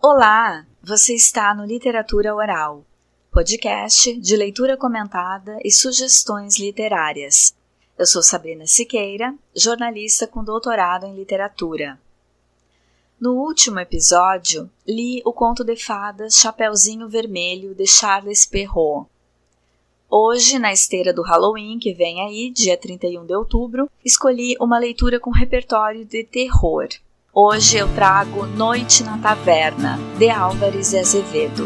Olá! Você está no Literatura Oral, podcast de leitura comentada e sugestões literárias. Eu sou Sabrina Siqueira, jornalista com doutorado em literatura. No último episódio, li o conto de fadas Chapeuzinho Vermelho de Charles Perrault. Hoje, na esteira do Halloween, que vem aí, dia 31 de outubro, escolhi uma leitura com repertório de terror. Hoje eu trago Noite na Taverna, de Álvares e Azevedo.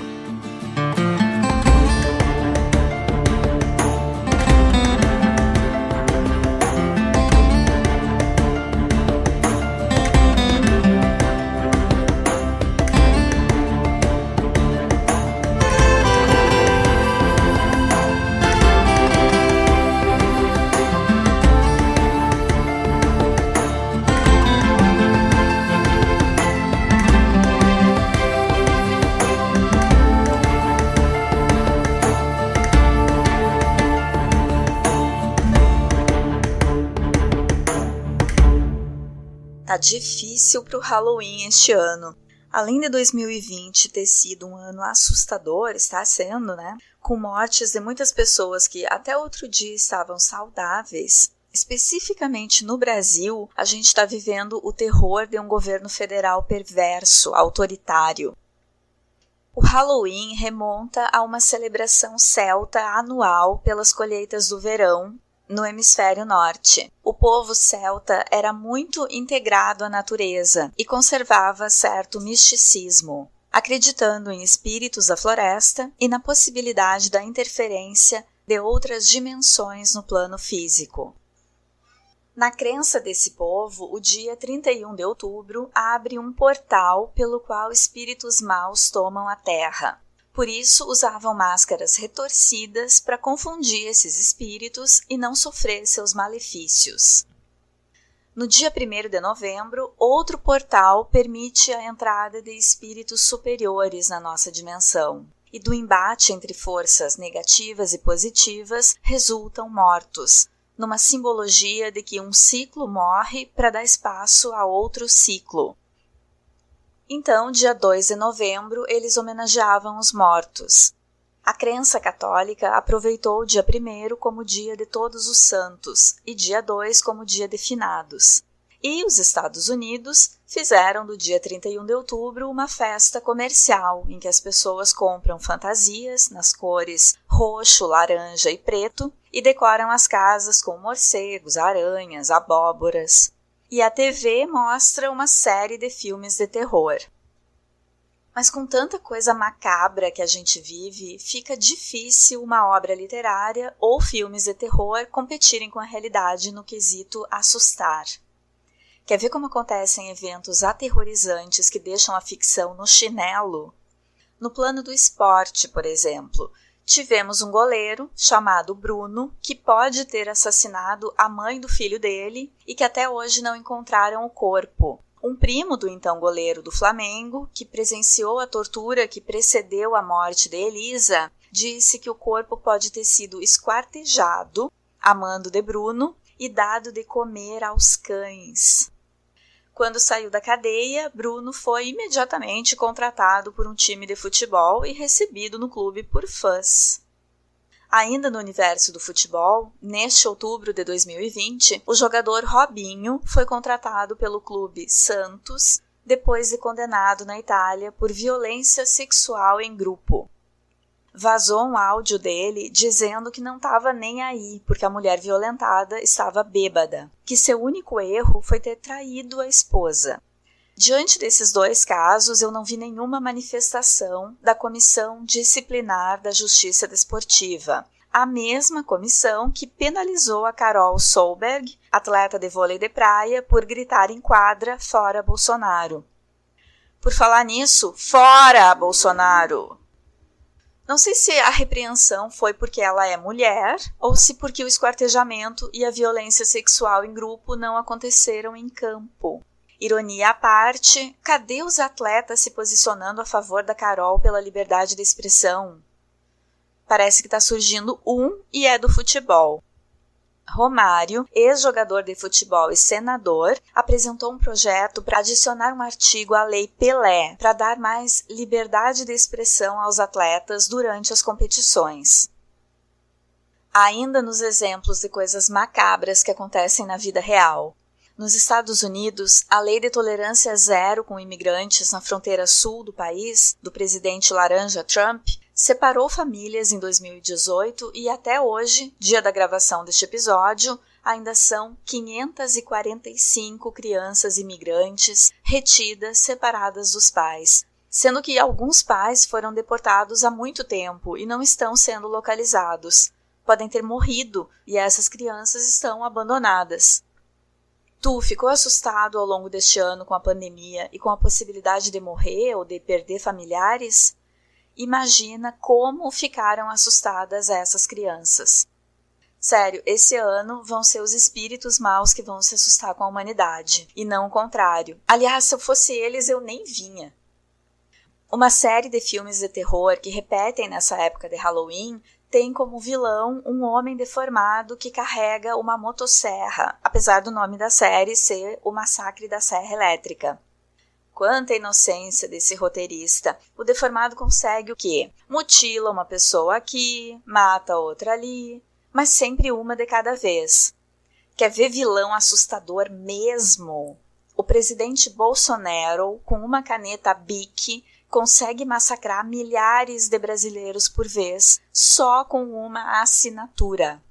Tá difícil pro Halloween este ano. Além de 2020 ter sido um ano assustador, está sendo, né? Com mortes de muitas pessoas que até outro dia estavam saudáveis. Especificamente no Brasil, a gente está vivendo o terror de um governo federal perverso, autoritário. O Halloween remonta a uma celebração celta anual pelas colheitas do verão, no hemisfério norte. O povo celta era muito integrado à natureza e conservava certo misticismo, acreditando em espíritos da floresta e na possibilidade da interferência de outras dimensões no plano físico. Na crença desse povo, o dia 31 de outubro abre um portal pelo qual espíritos maus tomam a terra. Por isso, usavam máscaras retorcidas para confundir esses espíritos e não sofrer seus malefícios. No dia 1º de novembro, outro portal permite a entrada de espíritos superiores na nossa dimensão. E do embate entre forças negativas e positivas resultam mortos, numa simbologia de que um ciclo morre para dar espaço a outro ciclo. Então, dia 2 de novembro, eles homenageavam os mortos. A crença católica aproveitou o dia 1º como dia de todos os santos e dia 2 como dia de finados. E os Estados Unidos fizeram do dia 31 de outubro uma festa comercial em que as pessoas compram fantasias nas cores roxo, laranja e preto e decoram as casas com morcegos, aranhas, abóboras. E a TV mostra uma série de filmes de terror. Mas com tanta coisa macabra que a gente vive, fica difícil uma obra literária ou filmes de terror competirem com a realidade no quesito assustar. Quer ver como acontecem eventos aterrorizantes que deixam a ficção no chinelo? No plano do esporte, por exemplo, tivemos um goleiro chamado Bruno que pode ter assassinado a mãe do filho dele e que até hoje não encontraram o corpo. Um primo do então goleiro do Flamengo, que presenciou a tortura que precedeu a morte de Elisa, disse que o corpo pode ter sido esquartejado a mando de Bruno e dado de comer aos cães. Quando saiu da cadeia, Bruno foi imediatamente contratado por um time de futebol e recebido no clube por fãs. Ainda no universo do futebol, neste outubro de 2020, o jogador Robinho foi contratado pelo clube Santos, depois de condenado na Itália por violência sexual em grupo. Vazou um áudio dele dizendo que não estava nem aí porque a mulher violentada estava bêbada, que seu único erro foi ter traído a esposa. Diante desses dois casos, eu não vi nenhuma manifestação da Comissão Disciplinar da Justiça Desportiva, a mesma comissão que penalizou a Carol Solberg, atleta de vôlei de praia, por gritar em quadra "Fora Bolsonaro". Por falar nisso, fora Bolsonaro! Não sei se a repreensão foi porque ela é mulher ou se porque o esquartejamento e a violência sexual em grupo não aconteceram em campo. Ironia à parte, cadê os atletas se posicionando a favor da Carol pela liberdade de expressão? Parece que está surgindo um e é do futebol. Romário, ex-jogador de futebol e senador, apresentou um projeto para adicionar um artigo à Lei Pelé, para dar mais liberdade de expressão aos atletas durante as competições. Ainda nos exemplos de coisas macabras que acontecem na vida real. Nos Estados Unidos, a lei de tolerância zero com imigrantes na fronteira sul do país, do presidente laranja Trump, separou famílias em 2018 e até hoje, dia da gravação deste episódio, ainda são 545 crianças imigrantes retidas, separadas dos pais, sendo que alguns pais foram deportados há muito tempo e não estão sendo localizados. Podem ter morrido e essas crianças estão abandonadas. Tu ficou assustado ao longo deste ano com a pandemia e com a possibilidade de morrer ou de perder familiares? Imagina como ficaram assustadas essas crianças. Sério, esse ano vão ser os espíritos maus que vão se assustar com a humanidade, e não o contrário. Aliás, se eu fosse eles, eu nem vinha. Uma série de filmes de terror que repetem nessa época de Halloween tem como vilão um homem deformado que carrega uma motosserra, apesar do nome da série ser O Massacre da Serra Elétrica. Quanta inocência desse roteirista. O deformado consegue o quê? Mutila uma pessoa aqui, mata outra ali, mas sempre uma de cada vez. Quer ver vilão assustador mesmo? O presidente Bolsonaro, com uma caneta Bic, consegue massacrar milhares de brasileiros por vez, só com uma assinatura.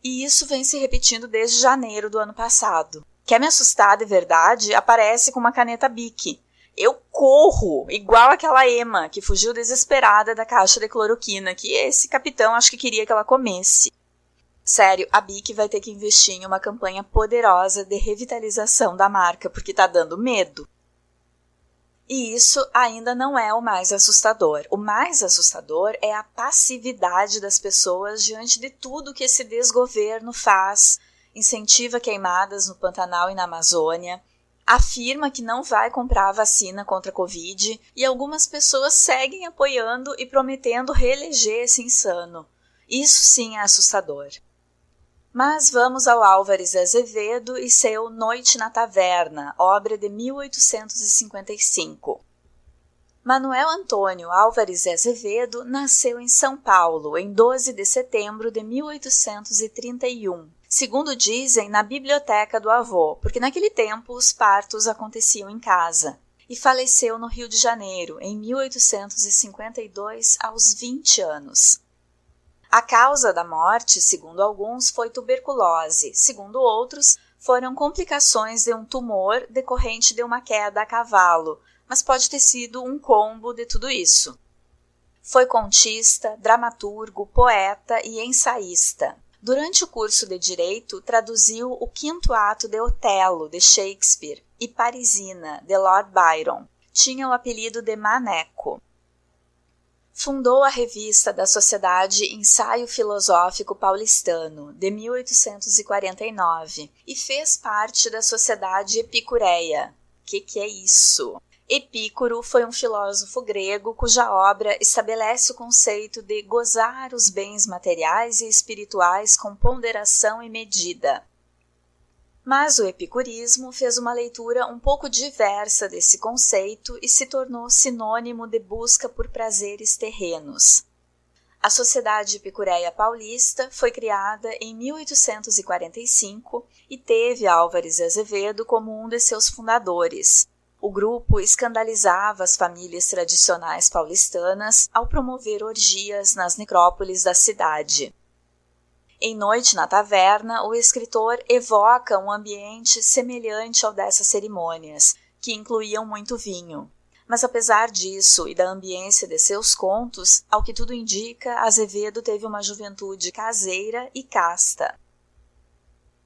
E isso vem se repetindo desde janeiro do ano passado. Quer me assustar de verdade? Aparece com uma caneta Bic. Eu corro, igual aquela Emma, que fugiu desesperada da caixa de cloroquina, que esse capitão acho que queria que ela comesse. Sério, a Bic vai ter que investir em uma campanha poderosa de revitalização da marca, porque tá dando medo. E isso ainda não é o mais assustador. O mais assustador é a passividade das pessoas diante de tudo que esse desgoverno faz, incentiva queimadas no Pantanal e na Amazônia, afirma que não vai comprar a vacina contra a Covid e algumas pessoas seguem apoiando e prometendo reeleger esse insano. Isso sim é assustador. Mas vamos ao Álvares Azevedo e seu Noite na Taverna, obra de 1855. Manuel Antônio Álvares Azevedo nasceu em São Paulo em 12 de setembro de 1831, segundo dizem na biblioteca do avô, porque naquele tempo os partos aconteciam em casa, e faleceu no Rio de Janeiro em 1852 aos 20 anos. A causa da morte, segundo alguns, foi tuberculose, segundo outros, foram complicações de um tumor decorrente de uma queda a cavalo, mas pode ter sido um combo de tudo isso. Foi contista, dramaturgo, poeta e ensaísta. Durante o curso de Direito, traduziu o 5º ato de Otelo, de Shakespeare, e Parisina, de Lord Byron. Tinha o apelido de Maneco. Fundou a revista da Sociedade Ensaio Filosófico Paulistano, de 1849, e fez parte da Sociedade Epicureia. Que é isso? Epícoro foi um filósofo grego cuja obra estabelece o conceito de gozar os bens materiais e espirituais com ponderação e medida. Mas o epicurismo fez uma leitura um pouco diversa desse conceito e se tornou sinônimo de busca por prazeres terrenos. A Sociedade Epicureia Paulista foi criada em 1845 e teve Álvares Azevedo como um de seus fundadores. O grupo escandalizava as famílias tradicionais paulistanas ao promover orgias nas necrópolis da cidade. Em Noite na Taverna, o escritor evoca um ambiente semelhante ao dessas cerimônias, que incluíam muito vinho. Mas apesar disso e da ambiência de seus contos, ao que tudo indica, Azevedo teve uma juventude caseira e casta.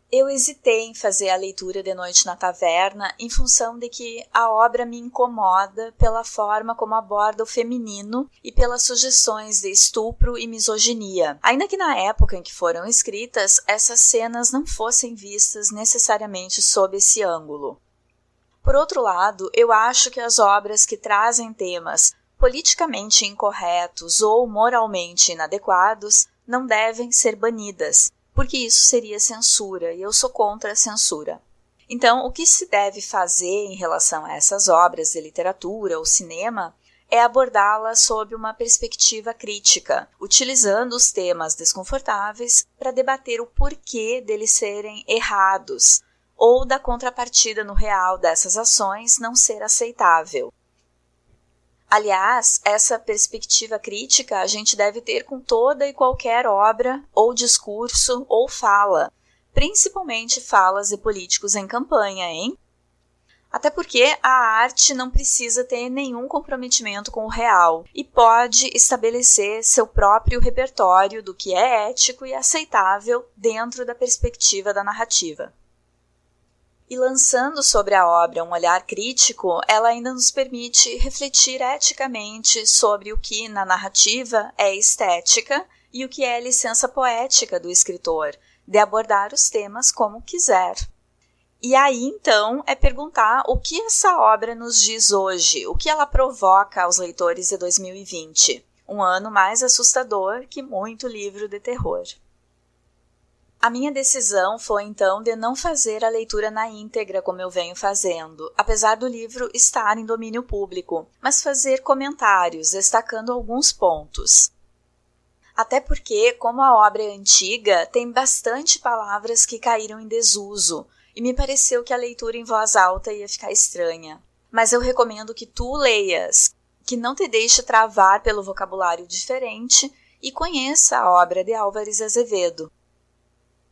Eu hesitei em fazer a leitura de Noite na Taverna em função de que a obra me incomoda pela forma como aborda o feminino e pelas sugestões de estupro e misoginia, ainda que na época em que foram escritas, essas cenas não fossem vistas necessariamente sob esse ângulo. Por outro lado, eu acho que as obras que trazem temas politicamente incorretos ou moralmente inadequados não devem ser banidas, porque isso seria censura, e eu sou contra a censura. Então, o que se deve fazer em relação a essas obras de literatura ou cinema é abordá-las sob uma perspectiva crítica, utilizando os temas desconfortáveis para debater o porquê deles serem errados, ou da contrapartida no real dessas ações não ser aceitável. Aliás, essa perspectiva crítica a gente deve ter com toda e qualquer obra, ou discurso, ou fala, principalmente falas de políticos em campanha, hein? Até porque a arte não precisa ter nenhum comprometimento com o real e pode estabelecer seu próprio repertório do que é ético e aceitável dentro da perspectiva da narrativa. E lançando sobre a obra um olhar crítico, ela ainda nos permite refletir eticamente sobre o que na narrativa é estética e o que é licença poética do escritor, de abordar os temas como quiser. E aí, então, é perguntar o que essa obra nos diz hoje, o que ela provoca aos leitores de 2020, um ano mais assustador que muito livro de terror. A minha decisão foi, então, de não fazer a leitura na íntegra como eu venho fazendo, apesar do livro estar em domínio público, mas fazer comentários, destacando alguns pontos. Até porque, como a obra é antiga, tem bastante palavras que caíram em desuso, e me pareceu que a leitura em voz alta ia ficar estranha. Mas eu recomendo que tu leias, que não te deixe travar pelo vocabulário diferente e conheça a obra de Álvares Azevedo.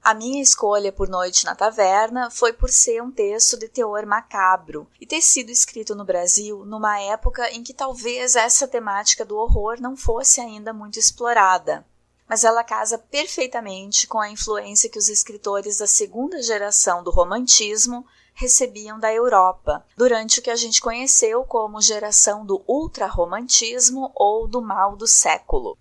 A minha escolha por Noite na Taverna foi por ser um texto de teor macabro e ter sido escrito no Brasil numa época em que talvez essa temática do horror não fosse ainda muito explorada. Mas ela casa perfeitamente com a influência que os escritores da segunda geração do romantismo recebiam da Europa, durante o que a gente conheceu como geração do ultrarromantismo ou do mal do século.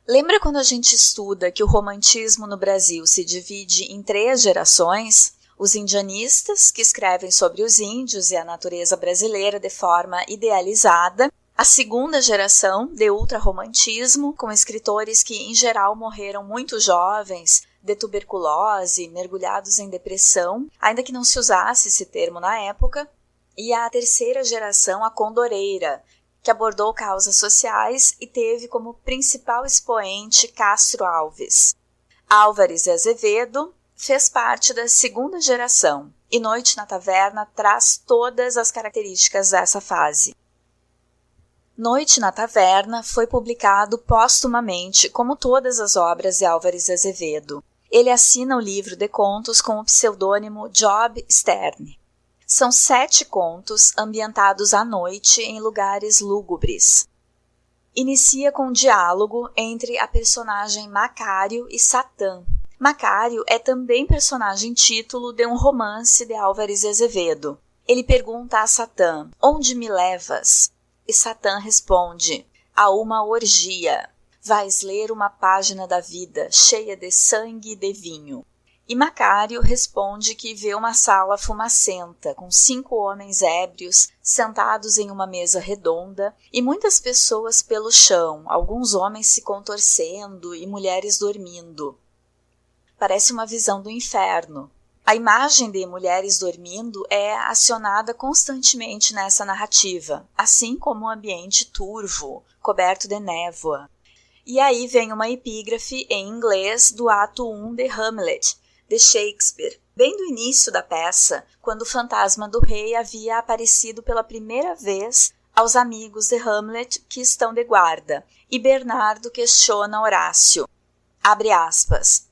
Lembra quando a gente estuda que o romantismo no Brasil se divide em 3 gerações? Os indianistas, que escrevem sobre os índios e a natureza brasileira de forma idealizada, a segunda geração de ultrarromantismo, com escritores que em geral morreram muito jovens, de tuberculose, mergulhados em depressão, ainda que não se usasse esse termo na época, e a terceira geração, a condoreira, que abordou causas sociais e teve como principal expoente Castro Alves. Álvares Azevedo fez parte da segunda geração, e Noite na Taverna traz todas as características dessa fase. Noite na Taverna foi publicado póstumamente, como todas as obras de Álvares Azevedo. Ele assina o livro de contos com o pseudônimo Job Stern. São 7 contos ambientados à noite em lugares lúgubres. Inicia com um diálogo entre a personagem Macário e Satã. Macário é também personagem título de um romance de Álvares Azevedo. Ele pergunta a Satã: "Onde me levas?" E Satã responde: "A uma orgia. Vais ler uma página da vida, cheia de sangue e de vinho." E Macário responde que vê uma sala fumacenta, com 5 homens ébrios, sentados em uma mesa redonda, e muitas pessoas pelo chão, alguns homens se contorcendo e mulheres dormindo. Parece uma visão do inferno. A imagem de mulheres dormindo é acionada constantemente nessa narrativa, assim como um ambiente turvo, coberto de névoa. E aí vem uma epígrafe em inglês do ato 1 de Hamlet, de Shakespeare, bem do início da peça, quando o fantasma do rei havia aparecido pela primeira vez aos amigos de Hamlet que estão de guarda, e Bernardo questiona Horácio. Abre aspas.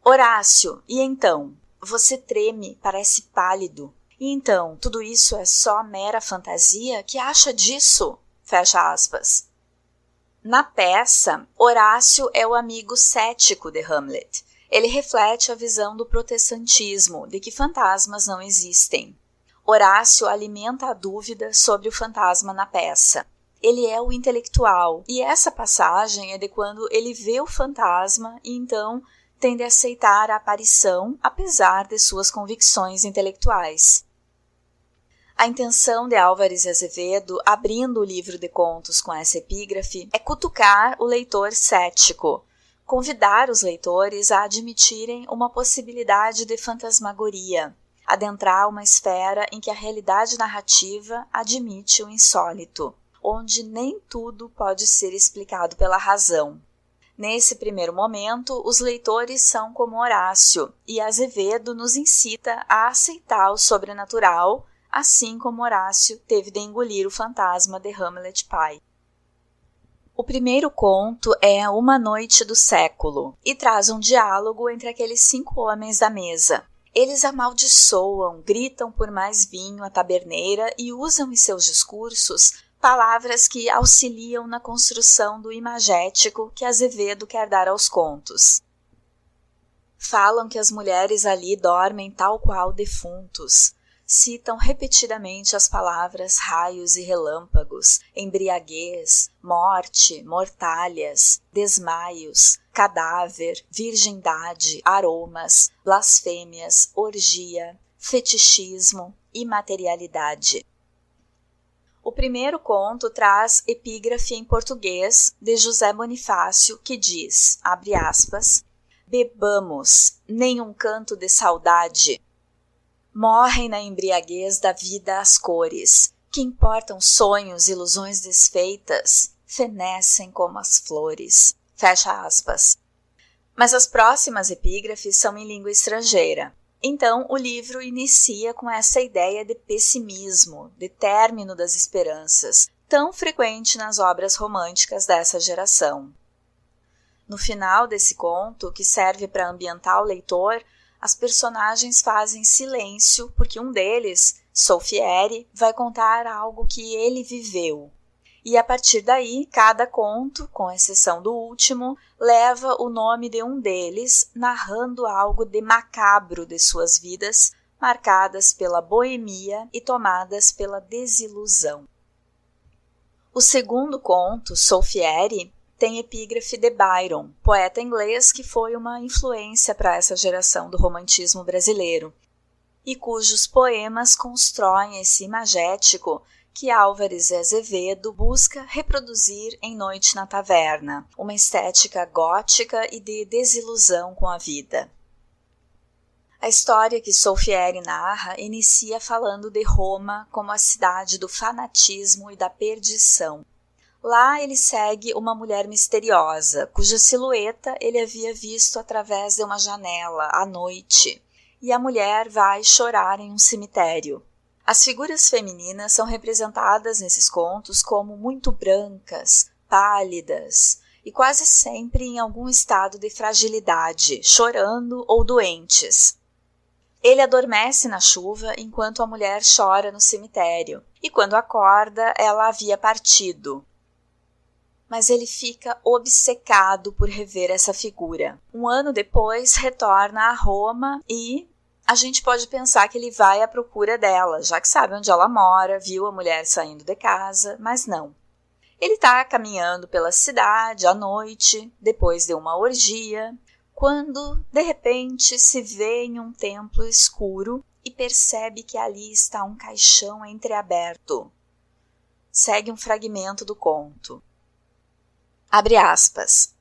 "Horácio, e então? Você treme, parece pálido. E então, tudo isso é só mera fantasia? Que acha disso?" Fecha aspas. Na peça, Horácio é o amigo cético de Hamlet. Ele reflete a visão do protestantismo, de que fantasmas não existem. Horácio alimenta a dúvida sobre o fantasma na peça. Ele é o intelectual, e essa passagem é de quando ele vê o fantasma e então tem de aceitar a aparição, apesar de suas convicções intelectuais. A intenção de Álvares Azevedo, abrindo o livro de contos com essa epígrafe, é cutucar o leitor cético, convidar os leitores a admitirem uma possibilidade de fantasmagoria, adentrar uma esfera em que a realidade narrativa admite o insólito, onde nem tudo pode ser explicado pela razão. Nesse primeiro momento, os leitores são como Horácio, e Azevedo nos incita a aceitar o sobrenatural, assim como Horácio teve de engolir o fantasma de Hamlet pai. O primeiro conto é Uma Noite do Século, e traz um diálogo entre aqueles 5 homens da mesa. Eles amaldiçoam, gritam por mais vinho à taberneira e usam em seus discursos palavras que auxiliam na construção do imagético que Azevedo quer dar aos contos. Falam que as mulheres ali dormem tal qual defuntos. Citam repetidamente as palavras raios e relâmpagos, embriaguez, morte, mortalhas, desmaios, cadáver, virgindade, aromas, blasfêmias, orgia, fetichismo, imaterialidade. O primeiro conto traz epígrafe em português de José Bonifácio que diz, abre aspas, bebamos, nenhum canto de saudade. Morrem na embriaguez da vida as cores, que importam sonhos, ilusões desfeitas, fenecem como as flores. Fecha aspas. Mas as próximas epígrafes são em língua estrangeira. Então, o livro inicia com essa ideia de pessimismo, de término das esperanças, tão frequente nas obras românticas dessa geração. No final desse conto, que serve para ambientar o leitor, as personagens fazem silêncio porque um deles, Solfieri, vai contar algo que ele viveu. E a partir daí, cada conto, com exceção do último, leva o nome de um deles, narrando algo de macabro de suas vidas, marcadas pela boemia e tomadas pela desilusão. O segundo conto, Solfieri, tem epígrafe de Byron, poeta inglês que foi uma influência para essa geração do romantismo brasileiro, e cujos poemas constroem esse imagético que Álvares Azevedo busca reproduzir em Noite na Taverna, uma estética gótica e de desilusão com a vida. A história que Solfieri narra inicia falando de Roma como a cidade do fanatismo e da perdição. Lá ele segue uma mulher misteriosa, cuja silhueta ele havia visto através de uma janela à noite, e a mulher vai chorar em um cemitério. As figuras femininas são representadas nesses contos como muito brancas, pálidas e quase sempre em algum estado de fragilidade, chorando ou doentes. Ele adormece na chuva enquanto a mulher chora no cemitério, e quando acorda ela havia partido. Mas ele fica obcecado por rever essa figura. Um ano depois, retorna a Roma e a gente pode pensar que ele vai à procura dela, já que sabe onde ela mora, viu a mulher saindo de casa, mas não. Ele está caminhando pela cidade à noite, depois de uma orgia, quando, de repente, se vê em um templo escuro e percebe que ali está um caixão entreaberto. Segue um fragmento do conto. Abre aspas.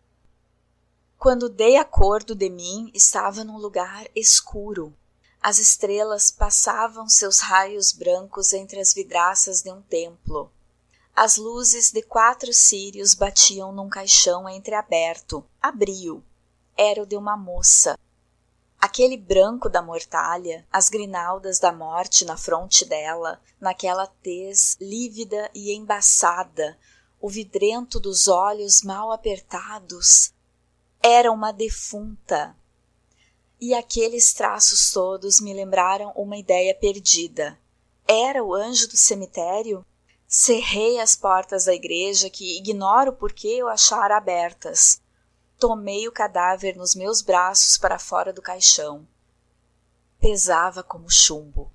Quando dei acordo de mim, estava num lugar escuro. As estrelas passavam seus raios brancos entre as vidraças de um templo. As luzes de 4 círios batiam num caixão entreaberto. Abri-o. Era o de uma moça. Aquele branco da mortalha, as grinaldas da morte na fronte dela, naquela tez lívida e embaçada, o vidrento dos olhos mal apertados, era uma defunta. E aqueles traços todos me lembraram uma ideia perdida. Era o anjo do cemitério? Cerrei as portas da igreja, que ignoro por que eu achara abertas. Tomei o cadáver nos meus braços para fora do caixão. Pesava como chumbo.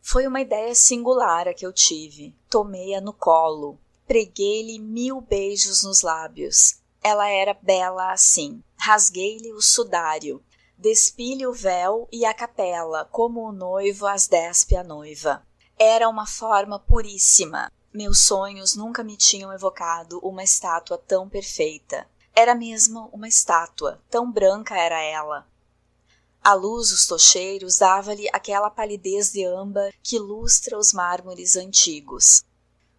Foi uma ideia singular a que eu tive. Tomei-a no colo. Preguei-lhe 1000 beijos nos lábios. Ela era bela assim. Rasguei-lhe o sudário. Despi-lhe o véu e a capela, como o noivo as despe a noiva. Era uma forma puríssima. Meus sonhos nunca me tinham evocado uma estátua tão perfeita. Era mesmo uma estátua, tão branca era ela. A luz dos tocheiros dava-lhe aquela palidez de âmbar que ilustra os mármores antigos.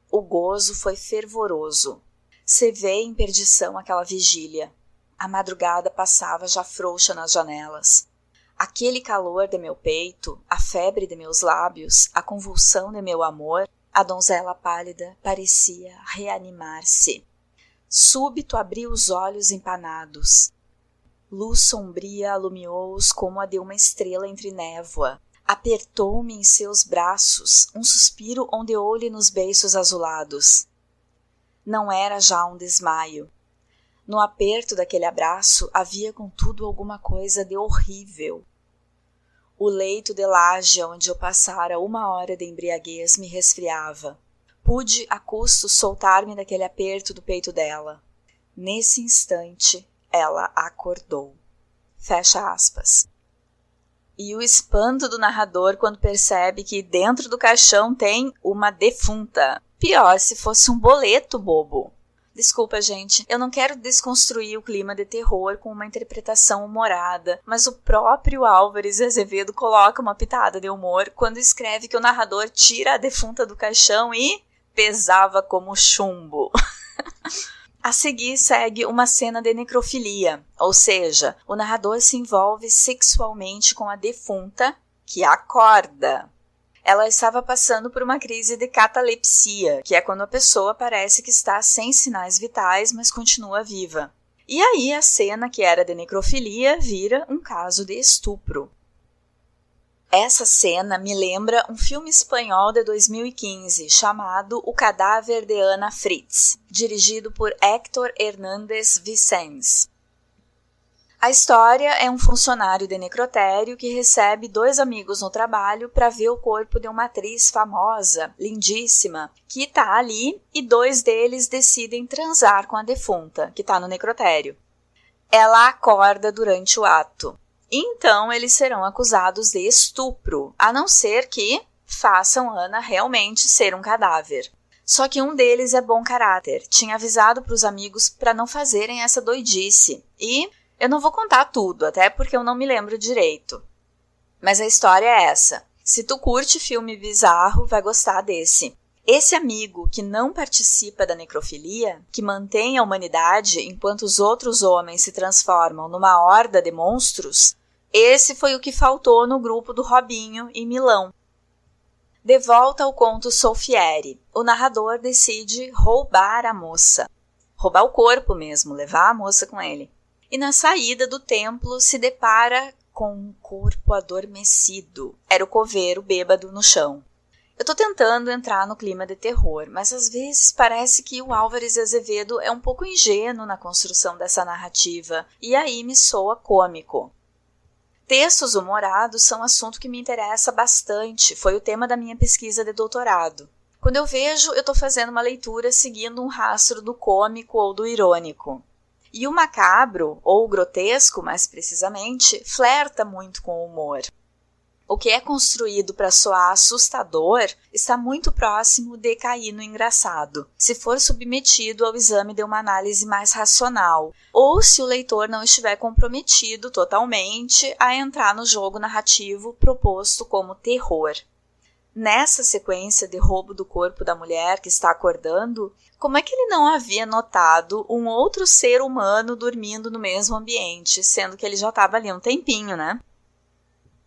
O gozo foi fervoroso. Cevei em perdição aquela vigília. A madrugada passava já frouxa nas janelas. Aquele calor de meu peito, a febre de meus lábios, a convulsão de meu amor, a donzela pálida parecia reanimar-se. Súbito abri os olhos empanados. Luz sombria alumiou-os como a de uma estrela entre névoa. Apertou-me em seus braços, um suspiro ondeou-lhe nos beiços azulados. Não era já um desmaio. No aperto daquele abraço havia contudo alguma coisa de horrível. O leito de laje onde eu passara 1 hora de embriaguez me resfriava. Pude, a custo, soltar-me daquele aperto do peito dela. Nesse instante, ela acordou. Fecha aspas. E o espanto do narrador quando percebe que dentro do caixão tem uma defunta. Pior se fosse um boleto bobo. Desculpa, gente, eu não quero desconstruir o clima de terror com uma interpretação humorada, mas o próprio Álvares Azevedo coloca uma pitada de humor quando escreve que o narrador tira a defunta do caixão e pesava como chumbo. A seguir segue uma cena de necrofilia, ou seja, o narrador se envolve sexualmente com a defunta, que acorda. Ela estava passando por uma crise de catalepsia, que é quando a pessoa parece que está sem sinais vitais, mas continua viva. E aí a cena que era de necrofilia vira um caso de estupro. Essa cena me lembra um filme espanhol de 2015 chamado O Cadáver de Ana Fritz, dirigido por Héctor Hernández Vicens. A história é um funcionário de necrotério que recebe 2 amigos no trabalho para ver o corpo de uma atriz famosa, lindíssima, que está ali e 2 deles decidem transar com a defunta, que está no necrotério. Ela acorda durante o ato. Então eles serão acusados de estupro, a não ser que façam Ana realmente ser um cadáver. Só que um deles é bom caráter, tinha avisado para os amigos para não fazerem essa doidice e... eu não vou contar tudo, até porque eu não me lembro direito. Mas a história é essa. Se tu curte filme bizarro, vai gostar desse. Esse amigo que não participa da necrofilia, que mantém a humanidade enquanto os outros homens se transformam numa horda de monstros, esse foi o que faltou no grupo do Robinho em Milão. De volta ao conto Solfieri, o narrador decide roubar a moça. Roubar o corpo mesmo, levar a moça com ele. E na saída do templo se depara com um corpo adormecido. Era o coveiro bêbado no chão. Eu tô tentando entrar no clima de terror, mas às vezes parece que o Álvares Azevedo é um pouco ingênuo na construção dessa narrativa, e aí me soa cômico. Textos humorados são um assunto que me interessa bastante, foi o tema da minha pesquisa de doutorado. Quando eu vejo, eu tô fazendo uma leitura seguindo um rastro do cômico ou do irônico. E o macabro, ou o grotesco mais precisamente, flerta muito com o humor. O que é construído para soar assustador está muito próximo de cair no engraçado, se for submetido ao exame de uma análise mais racional, ou se o leitor não estiver comprometido totalmente a entrar no jogo narrativo proposto como terror. Nessa sequência de roubo do corpo da mulher que está acordando, como é que ele não havia notado um outro ser humano dormindo no mesmo ambiente, sendo que ele já estava ali um tempinho, né?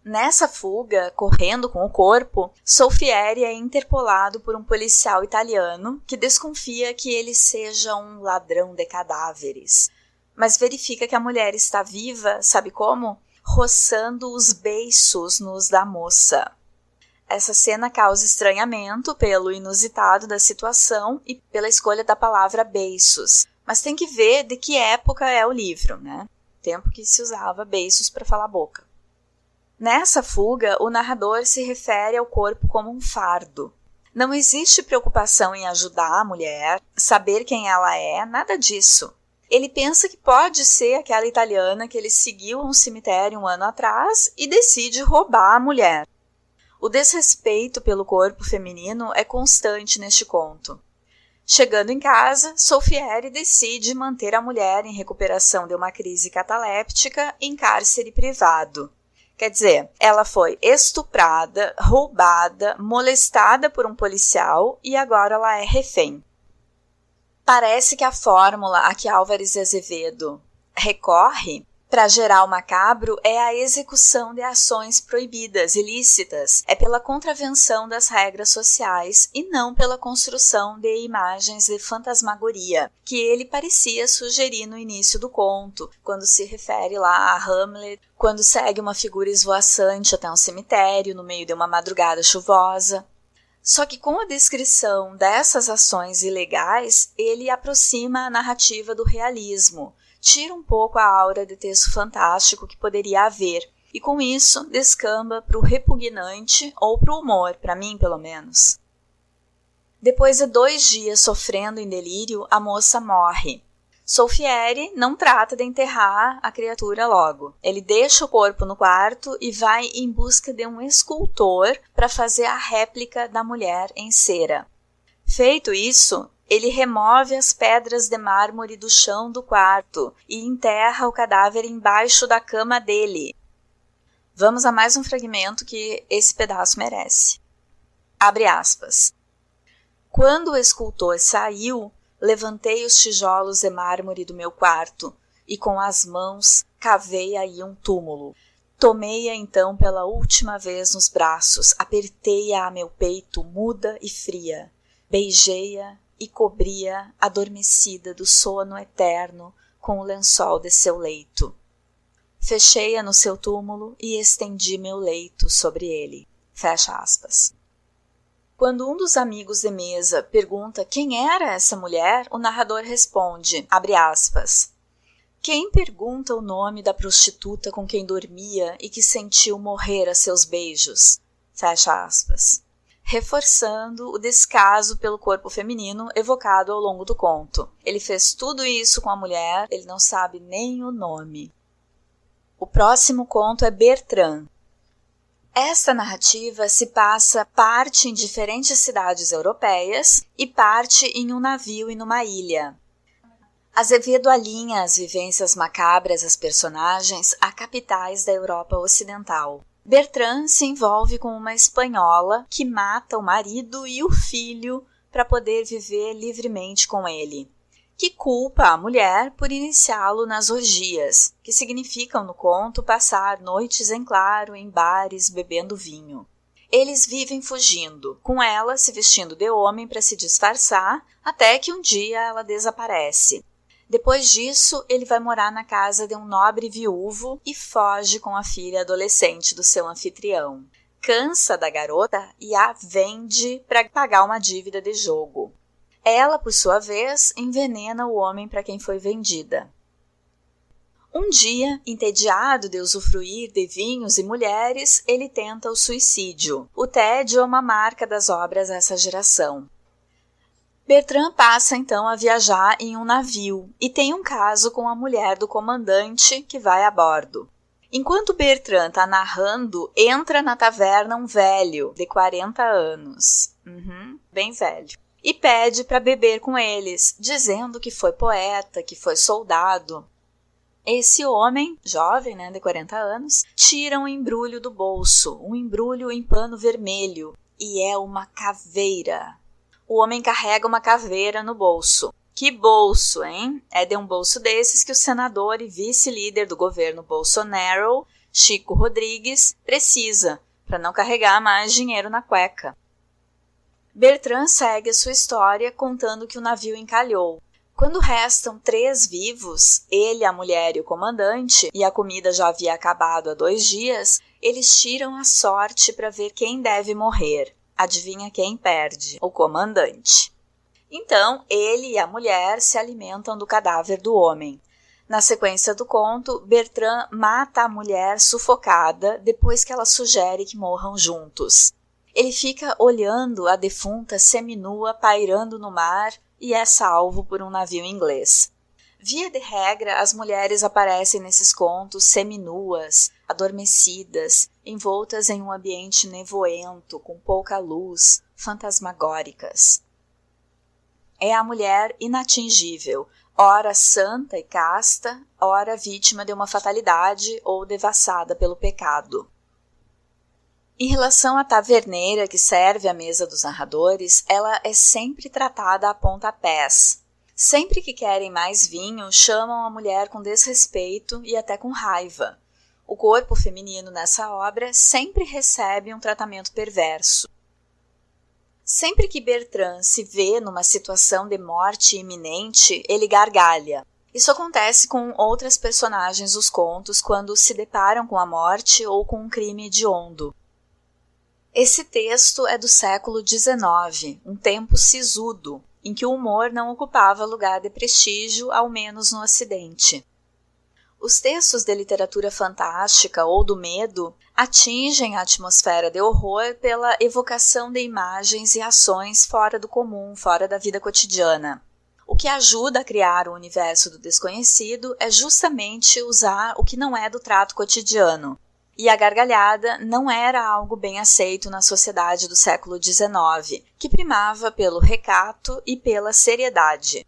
Nessa fuga, correndo com o corpo, Solfieri é interpelado por um policial italiano que desconfia que ele seja um ladrão de cadáveres. Mas verifica que a mulher está viva, sabe como? Roçando os beiços nos da moça. Essa cena causa estranhamento pelo inusitado da situação e pela escolha da palavra beiços. Mas tem que ver de que época é o livro, né? Tempo que se usava beiços para falar boca. Nessa fuga, o narrador se refere ao corpo como um fardo. Não existe preocupação em ajudar a mulher, saber quem ela é, nada disso. Ele pensa que pode ser aquela italiana que ele seguiu a um cemitério 1 ano atrás e decide roubar a mulher. O desrespeito pelo corpo feminino é constante neste conto. Chegando em casa, Solfieri decide manter a mulher em recuperação de uma crise cataléptica em cárcere privado. Quer dizer, ela foi estuprada, roubada, molestada por um policial e agora ela é refém. Parece que a fórmula a que Álvares de Azevedo recorre para gerar o macabro é a execução de ações proibidas, ilícitas. É pela contravenção das regras sociais e não pela construção de imagens de fantasmagoria, que ele parecia sugerir no início do conto, quando se refere lá a Hamlet, quando segue uma figura esvoaçante até um cemitério no meio de uma madrugada chuvosa. Só que com a descrição dessas ações ilegais, ele aproxima a narrativa do realismo, tira um pouco a aura de texto fantástico que poderia haver, e com isso descamba para o repugnante ou para o humor, para mim pelo menos. Depois de 2 dias sofrendo em delírio, a moça morre. Solfieri não trata de enterrar a criatura logo. Ele deixa o corpo no quarto e vai em busca de um escultor para fazer a réplica da mulher em cera. Feito isso, ele remove as pedras de mármore do chão do quarto e enterra o cadáver embaixo da cama dele. Vamos a mais um fragmento que esse pedaço merece. Abre aspas. Quando o escultor saiu, levantei os tijolos de mármore do meu quarto e com as mãos cavei aí um túmulo. Tomei-a então pela última vez nos braços, apertei-a a meu peito muda e fria, beijei-a e cobria adormecida do sono eterno com o lençol de seu leito. Fechei-a no seu túmulo e estendi meu leito sobre ele. Fecha aspas. Quando um dos amigos de mesa pergunta quem era essa mulher, o narrador responde, abre aspas, quem pergunta o nome da prostituta com quem dormia e que sentiu morrer a seus beijos? Fecha aspas. Reforçando o descaso pelo corpo feminino evocado ao longo do conto. Ele fez tudo isso com a mulher, ele não sabe nem o nome. O próximo conto é Bertrand. Esta narrativa se passa parte em diferentes cidades europeias e parte em um navio e numa ilha. Azevedo alinha as vivências macabras das personagens a capitais da Europa Ocidental. Bertrand se envolve com uma espanhola que mata o marido e o filho para poder viver livremente com ele, que culpa a mulher por iniciá-lo nas orgias, que significam no conto passar noites em claro em bares bebendo vinho. Eles vivem fugindo, com ela se vestindo de homem para se disfarçar, até que um dia ela desaparece. Depois disso, ele vai morar na casa de um nobre viúvo e foge com a filha adolescente do seu anfitrião. Cansa da garota e a vende para pagar uma dívida de jogo. Ela, por sua vez, envenena o homem para quem foi vendida. Um dia, entediado de usufruir de vinhos e mulheres, ele tenta o suicídio. O tédio é uma marca das obras dessa geração. Bertrand passa então a viajar em um navio e tem um caso com a mulher do comandante que vai a bordo. Enquanto Bertrand está narrando, entra na taverna um velho de 40 anos, bem velho, e pede para beber com eles, dizendo que foi poeta, que foi soldado. Esse homem, jovem, de 40 anos, tira um embrulho do bolso, um embrulho em pano vermelho, e é uma caveira. O homem carrega uma caveira no bolso. Que bolso, hein? É de um bolso desses que o senador e vice-líder do governo Bolsonaro, Chico Rodrigues, precisa, para não carregar mais dinheiro na cueca. Bertrand segue a sua história contando que o navio encalhou. Quando restam 3 vivos, ele, a mulher e o comandante, e a comida já havia acabado há 2 dias, eles tiram a sorte para ver quem deve morrer. Adivinha quem perde? O comandante. Então, ele e a mulher se alimentam do cadáver do homem. Na sequência do conto, Bertrand mata a mulher sufocada depois que ela sugere que morram juntos. Ele fica olhando a defunta seminua pairando no mar e é salvo por um navio inglês. Via de regra, as mulheres aparecem nesses contos seminuas, adormecidas, envoltas em um ambiente nevoento, com pouca luz, fantasmagóricas. é a mulher inatingível, ora santa e casta, ora vítima de uma fatalidade ou devassada pelo pecado. Em relação à taverneira que serve à mesa dos narradores, ela é sempre tratada a pontapés. Sempre que querem mais vinho, chamam a mulher com desrespeito e até com raiva. O corpo feminino nessa obra sempre recebe um tratamento perverso. Sempre que Bertrand se vê numa situação de morte iminente, ele gargalha. Isso acontece com outras personagens dos contos quando se deparam com a morte ou com um crime hediondo. Esse texto é do século XIX, um tempo sisudo, em que o humor não ocupava lugar de prestígio, ao menos no Ocidente. Os textos de literatura fantástica ou do medo atingem a atmosfera de horror pela evocação de imagens e ações fora do comum, fora da vida cotidiana. O que ajuda a criar o universo do desconhecido é justamente usar o que não é do trato cotidiano. E a gargalhada não era algo bem aceito na sociedade do século XIX, que primava pelo recato e pela seriedade.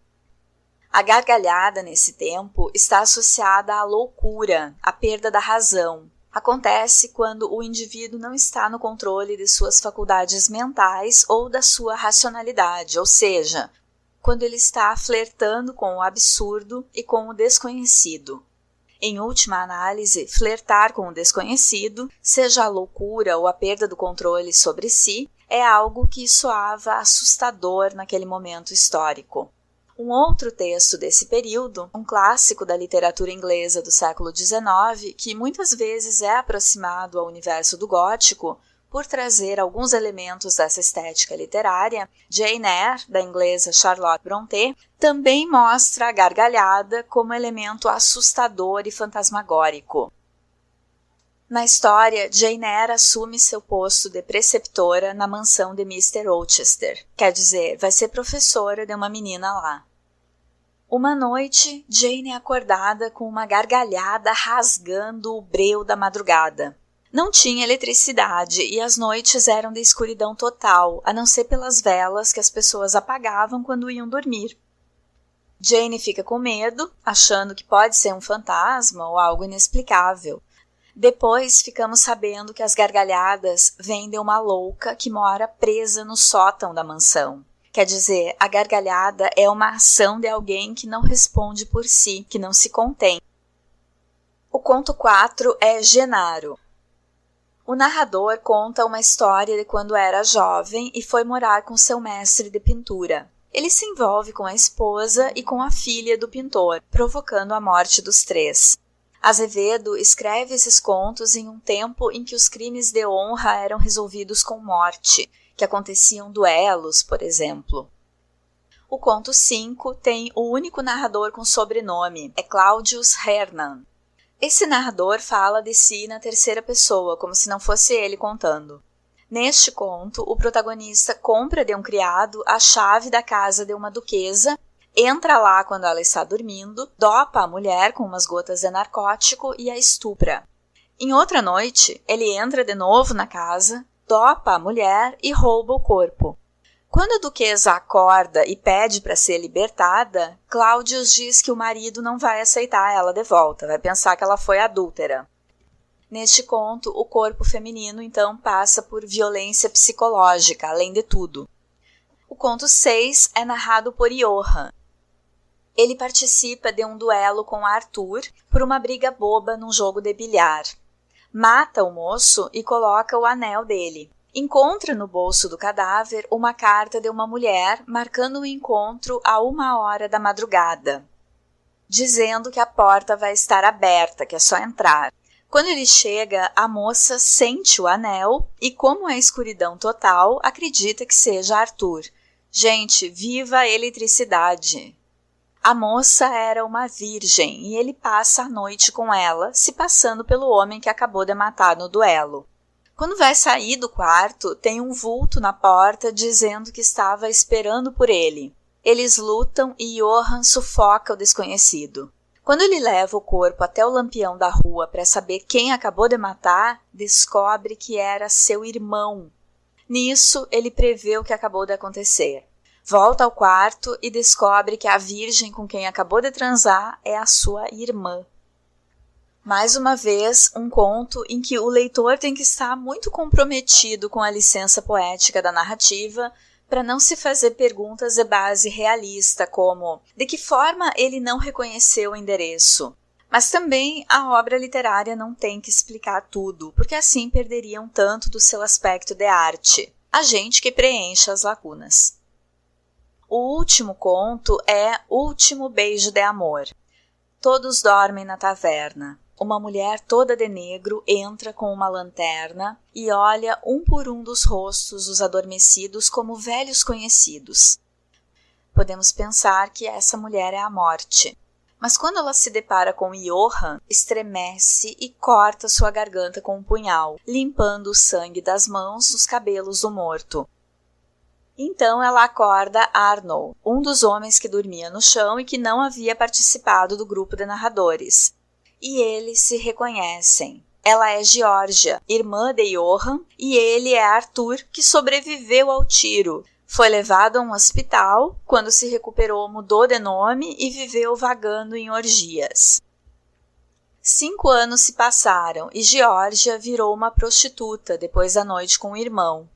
A gargalhada, nesse tempo, está associada à loucura, à perda da razão. Acontece quando o indivíduo não está no controle de suas faculdades mentais ou da sua racionalidade, ou seja, quando ele está flertando com o absurdo e com o desconhecido. Em última análise, flertar com o desconhecido, seja a loucura ou a perda do controle sobre si, é algo que soava assustador naquele momento histórico. Um outro texto desse período, um clássico da literatura inglesa do século XIX, que muitas vezes é aproximado ao universo do gótico, por trazer alguns elementos dessa estética literária, Jane Eyre, da inglesa Charlotte Brontë, também mostra a gargalhada como elemento assustador e fantasmagórico. Na história, Jane Eyre assume seu posto de preceptora na mansão de Mr. Rochester, quer dizer, vai ser professora de uma menina lá. Uma noite, Jane é acordada com uma gargalhada rasgando o breu da madrugada. Não tinha eletricidade e as noites eram de escuridão total, a não ser pelas velas que as pessoas apagavam quando iam dormir. Jane fica com medo, achando que pode ser um fantasma ou algo inexplicável. Depois ficamos sabendo que as gargalhadas vêm de uma louca que mora presa no sótão da mansão. Quer dizer, a gargalhada é uma ação de alguém que não responde por si, que não se contém. O conto 4 é Genaro. O narrador conta uma história de quando era jovem e foi morar com seu mestre de pintura. Ele se envolve com a esposa e com a filha do pintor, provocando a morte dos três. Azevedo escreve esses contos em um tempo em que os crimes de honra eram resolvidos com morte, que aconteciam duelos, por exemplo. O conto 5 tem o único narrador com sobrenome, é Claudius Hermann. Esse narrador fala de si na terceira pessoa, como se não fosse ele contando. Neste conto, o protagonista compra de um criado a chave da casa de uma duquesa, entra lá quando ela está dormindo, dopa a mulher com umas gotas de narcótico e a estupra. Em outra noite, ele entra de novo na casa, dopa a mulher e rouba o corpo. Quando a duquesa acorda e pede para ser libertada, Claudius diz que o marido não vai aceitar ela de volta, vai pensar que ela foi adúltera. Neste conto, o corpo feminino então passa por violência psicológica, além de tudo. O conto 6 é narrado por Johann. Ele participa de um duelo com Arthur por uma briga boba num jogo de bilhar. Mata o moço e coloca o anel dele. Encontra no bolso do cadáver uma carta de uma mulher marcando o encontro a 1h da madrugada, dizendo que a porta vai estar aberta, que é só entrar. Quando ele chega, a moça sente o anel e, como é escuridão total, acredita que seja Arthur. Gente, viva a eletricidade! A moça era uma virgem e ele passa a noite com ela, se passando pelo homem que acabou de matar no duelo. Quando vai sair do quarto, tem um vulto na porta dizendo que estava esperando por ele. Eles lutam e Johann sufoca o desconhecido. Quando ele leva o corpo até o lampião da rua para saber quem acabou de matar, descobre que era seu irmão. Nisso, ele prevê o que acabou de acontecer. Volta ao quarto e descobre que a virgem com quem acabou de transar é a sua irmã. Mais uma vez, um conto em que o leitor tem que estar muito comprometido com a licença poética da narrativa para não se fazer perguntas de base realista, como de que forma ele não reconheceu o endereço. Mas também a obra literária não tem que explicar tudo, porque assim perderia um tanto do seu aspecto de arte. A gente que preenche as lacunas. O último conto é Último Beijo de Amor. Todos dormem na taverna. Uma mulher toda de negro entra com uma lanterna e olha um por um dos rostos dos adormecidos como velhos conhecidos. Podemos pensar que essa mulher é a morte. Mas quando ela se depara com Johann, estremece e corta sua garganta com um punhal, limpando o sangue das mãos dos cabelos do morto. Então ela acorda Arnold, um dos homens que dormia no chão e que não havia participado do grupo de narradores. E eles se reconhecem. Ela é Georgia, irmã de Johann, e ele é Arthur, que sobreviveu ao tiro. Foi levado a um hospital, quando se recuperou mudou de nome e viveu vagando em orgias. 5 anos se passaram e Georgia virou uma prostituta depois da noite com o irmão.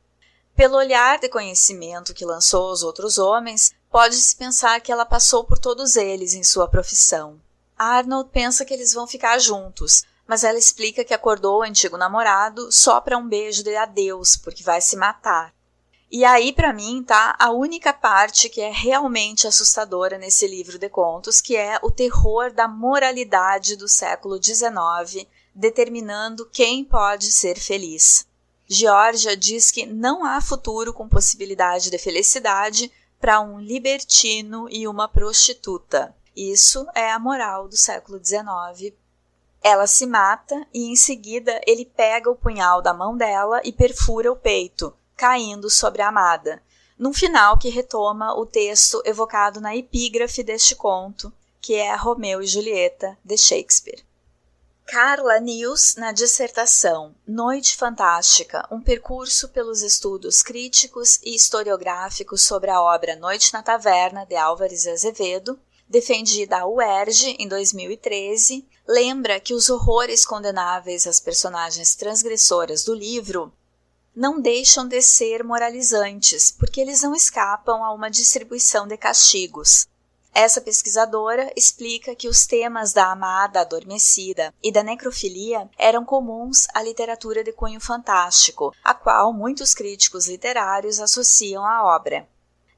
Pelo olhar de conhecimento que lançou aos outros homens, pode-se pensar que ela passou por todos eles em sua profissão. Arnold pensa que eles vão ficar juntos, mas ela explica que acordou o antigo namorado só para um beijo de adeus, porque vai se matar. E aí, para mim, tá a única parte que é realmente assustadora nesse livro de contos, que é o terror da moralidade do século XIX, determinando quem pode ser feliz. Georgia diz que não há futuro com possibilidade de felicidade para um libertino e uma prostituta. Isso é a moral do século XIX. Ela se mata e, em seguida, ele pega o punhal da mão dela e perfura o peito, caindo sobre a amada, num final que retoma o texto evocado na epígrafe deste conto, que é Romeu e Julieta, de Shakespeare. Carla News, na dissertação Noite Fantástica, um percurso pelos estudos críticos e historiográficos sobre a obra Noite na Taverna, de Álvares Azevedo, defendida à UERJ em 2013, lembra que os horrores condenáveis às personagens transgressoras do livro não deixam de ser moralizantes, porque eles não escapam a uma distribuição de castigos. Essa pesquisadora explica que os temas da amada adormecida e da necrofilia eram comuns à literatura de cunho fantástico, a qual muitos críticos literários associam à obra.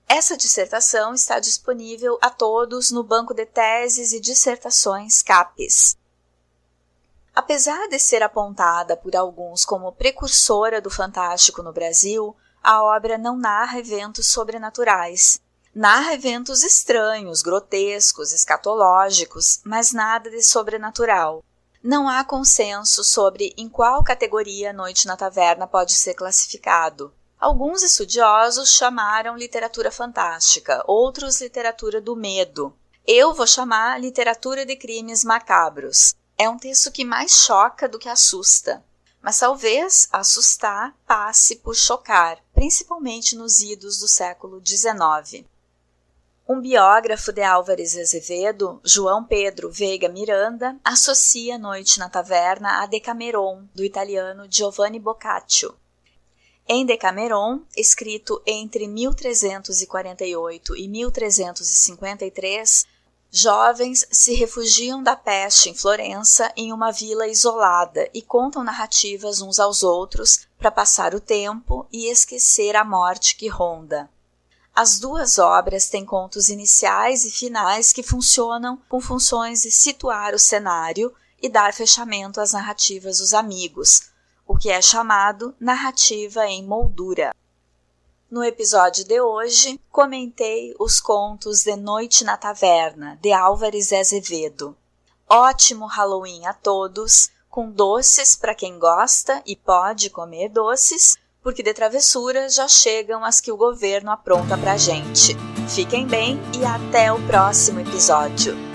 Essa dissertação está disponível a todos no Banco de Teses e Dissertações CAPES. Apesar de ser apontada por alguns como precursora do fantástico no Brasil, a obra não narra eventos sobrenaturais. Narra eventos estranhos, grotescos, escatológicos, mas nada de sobrenatural. Não há consenso sobre em qual categoria Noite na Taverna pode ser classificado. Alguns estudiosos chamaram literatura fantástica, outros literatura do medo. Eu vou chamar literatura de crimes macabros. É um texto que mais choca do que assusta, mas talvez assustar passe por chocar, principalmente nos idos do século XIX. Um biógrafo de Álvares Azevedo, João Pedro Veiga Miranda, associa Noite na Taverna a Decameron, do italiano Giovanni Boccaccio. Em Decameron, escrito entre 1348 e 1353, jovens se refugiam da peste em Florença em uma vila isolada e contam narrativas uns aos outros para passar o tempo e esquecer a morte que ronda. As duas obras têm contos iniciais e finais que funcionam com funções de situar o cenário e dar fechamento às narrativas dos amigos, o que é chamado narrativa em moldura. No episódio de hoje, comentei os contos de Noite na Taverna, de Álvares Azevedo. Ótimo Halloween a todos, com doces para quem gosta e pode comer doces, porque de travessuras já chegam as que o governo apronta pra gente. Fiquem bem e até o próximo episódio.